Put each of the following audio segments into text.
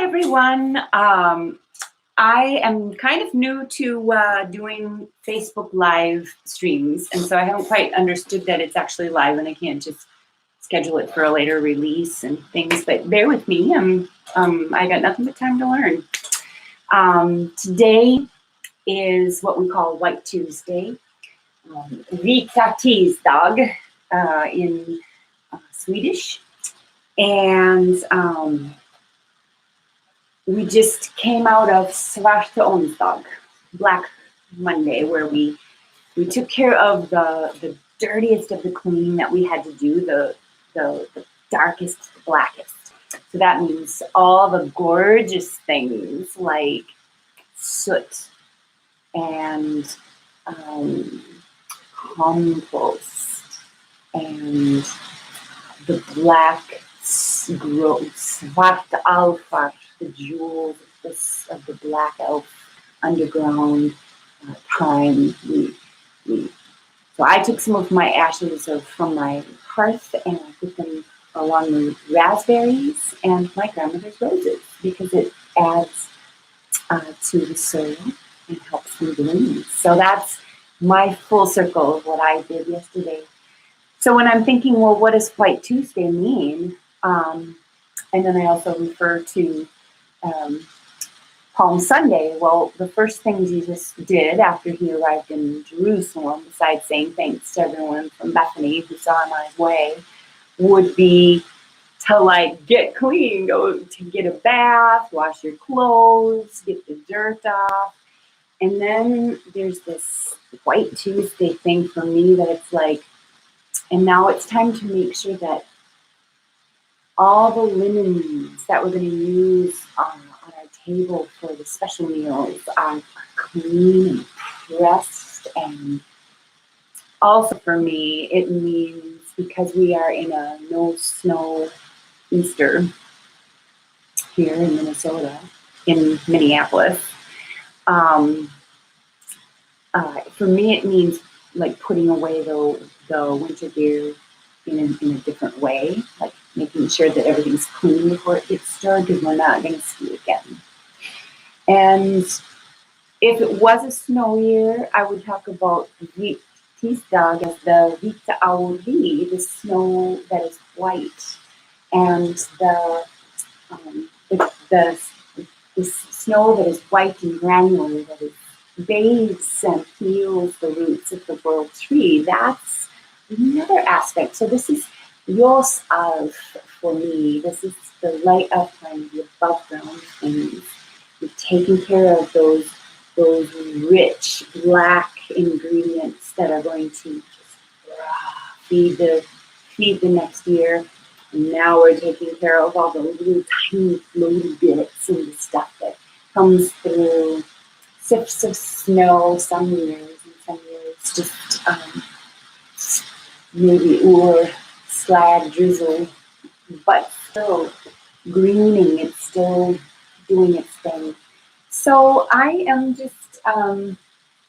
everyone. I am kind of new to doing Facebook live streams, and so I haven't quite understood that it's actually live and I can't just schedule it for a later release and things, but bear with me. I got nothing but time to learn. Today is what we call White Tuesday, Vita Tis Dag in Swedish, and we just came out of Svart Mani the Moon, Black Monday, where we took care of the dirtiest of the clean that we had to do, the darkest, the blackest. So that means all the gorgeous things like soot and compost and the black Svart alpha, the jewels of the black elf underground time. So I took some of my ashes from my hearth and I put them along the raspberries and my grandmother's roses because it adds to the soil and helps them bloom. So that's my full circle of what I did yesterday. So when I'm thinking, well, what does White Tuesday mean? And then I also refer to Palm Sunday. Well, the first thing Jesus did after he arrived in Jerusalem, besides saying thanks to everyone from Bethany who saw him on his way, would be to get clean, go to get a bath, wash your clothes, get the dirt off. And then there's this White Tuesday thing for me that it's like, and now it's time to make sure that all the linens that we're going to use on our table for the special meals are clean and pressed. And also for me, it means because we are in a no snow Easter here in Minnesota, in Minneapolis, for me it means like putting away the winter gear in a different way, like making sure that everything's clean before it gets stored because we're not going to ski again. And if it was a snow year, I would talk about Vita Tis Dag as the Vita Auri, the snow that is white, and the snow that is white and granular, that is bathes and heals the roots of the world tree. That's another aspect. So this is Yos Av for me. This is the light of time, the above ground things. We've taken care of those rich black ingredients that are going to just feed the next year. And now we're taking care of all the little tiny floaty bits and the stuff that comes through sifts of snow some years, and some years just maybe slag drizzle, but still greening, it's still doing its thing. So I am just,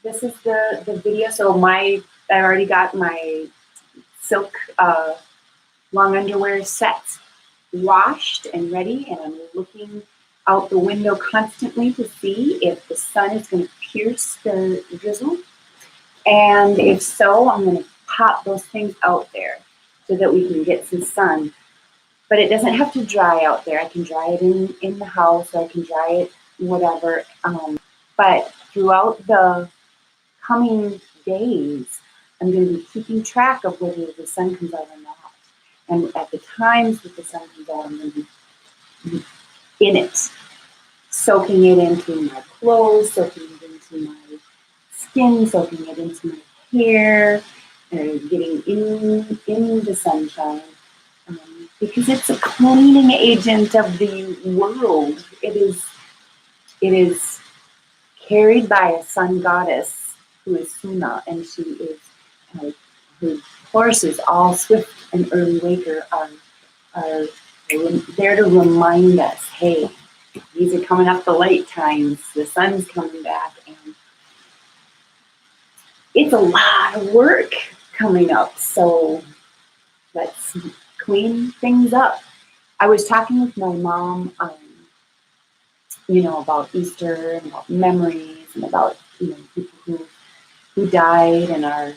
this is the video. So I already got my silk long underwear set washed and ready, and I'm looking out the window constantly to see if the sun is going to pierce the drizzle. And if so, I'm going to pop those things out there so that we can get some sun. But it doesn't have to dry out there. I can dry it in the house, or I can dry it whatever. But throughout the coming days, I'm going to be keeping track of whether the sun comes out or not. And at the times that the sun comes out, I'm going to be in it, soaking it into my clothes, soaking it into my skin, soaking it into my hair, getting in the sunshine, because it's a cleaning agent of the world. It is carried by a sun goddess who is Suna, and she is her horses, all swift and early waker, are there to remind us, hey, these are coming up the late times, the sun's coming back, and it's a lot of work coming up, so let's clean things up. I was talking with my mom about Easter and about memories and about, people who died and our,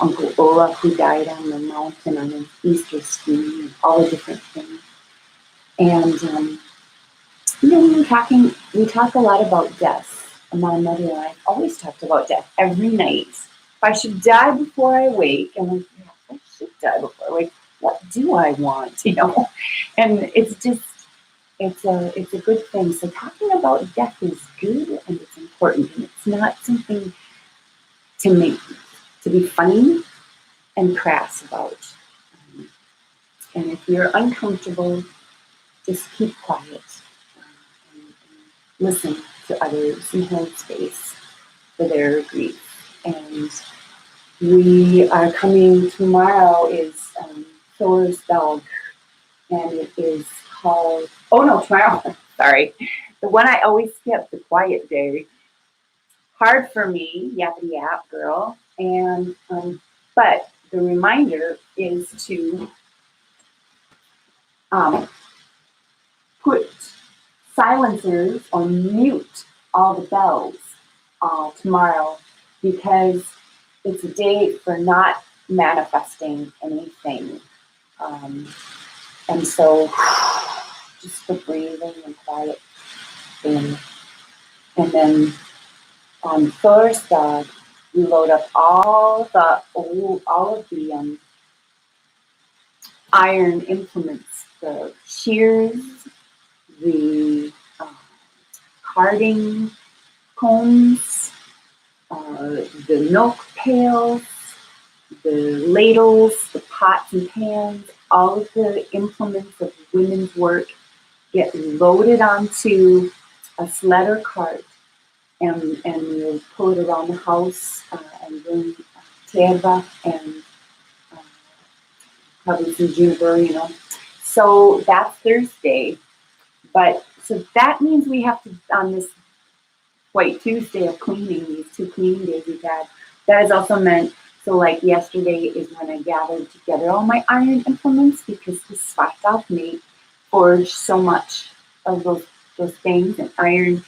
Uncle Olaf who died on the mountain on an Easter ski and all the different things. And, we talk a lot about death. And my mother and I always talked about death every night. If I should die before I wake, I'm like, yeah, I should die before I wake. What do I want? And it's just, it's a good thing. So talking about death is good and it's important, and it's not something to be funny and crass about. And if you're uncomfortable, just keep quiet and listen to others and hold space for their grief. And we are coming tomorrow is Tyrs Dag, and it is called, tomorrow, sorry. The one I always skip, the quiet day. Hard for me, yappity yap girl. And, but the reminder is to put silencers or mute all the bells tomorrow, because it's a day for not manifesting anything. And so just for breathing and quiet thing. And then on Thursday, we load up all of the iron implements, the shears, the carding combs, the milk pails, the ladles, the pots and pans, all of the implements of women's work get loaded onto a sled or cart, and we'll pull it around the house and bring terva and probably some juniper, So that's Thursday. But so that means we have to, on this White Tuesday of cleaning, these 2 cleaning days we've had, that is also meant, so like yesterday is when I gathered together all my iron implements, because the Svart Mani forged so much of those things, and iron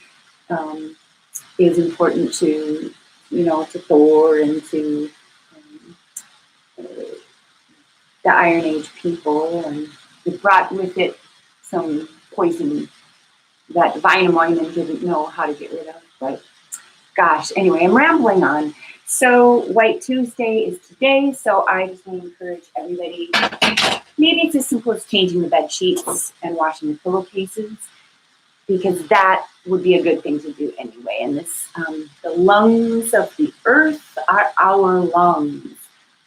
is important to, to Thor and to the Iron Age people, and it brought with it some poison that Wainamoinen didn't know how to get rid of. But gosh, anyway, I'm rambling on. So White Tuesday is today, so I just want to encourage everybody, maybe it's as simple as changing the bed sheets and washing the pillowcases, because that would be a good thing to do anyway. And this, the lungs of the earth are our lungs.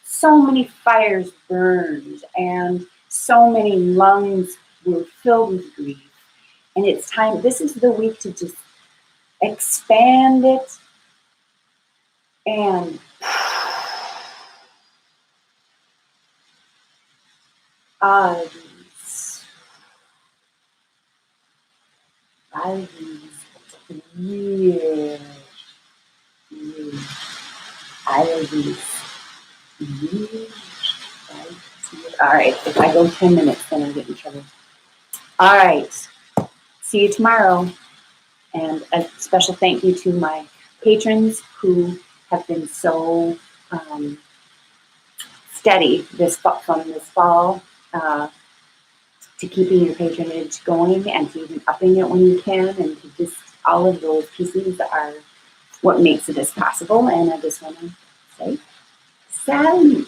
So many fires burned, and so many lungs were filled with grief. And it's time, this is the week to just expand it and all right, if I go 10 minutes, then I'll get in trouble. All right, see you tomorrow. And a special thank you to my patrons who have been so steady from this fall to keeping your patronage going, and to even upping it when you can, and to just all of those pieces are what makes this possible. And I just want to say, salute.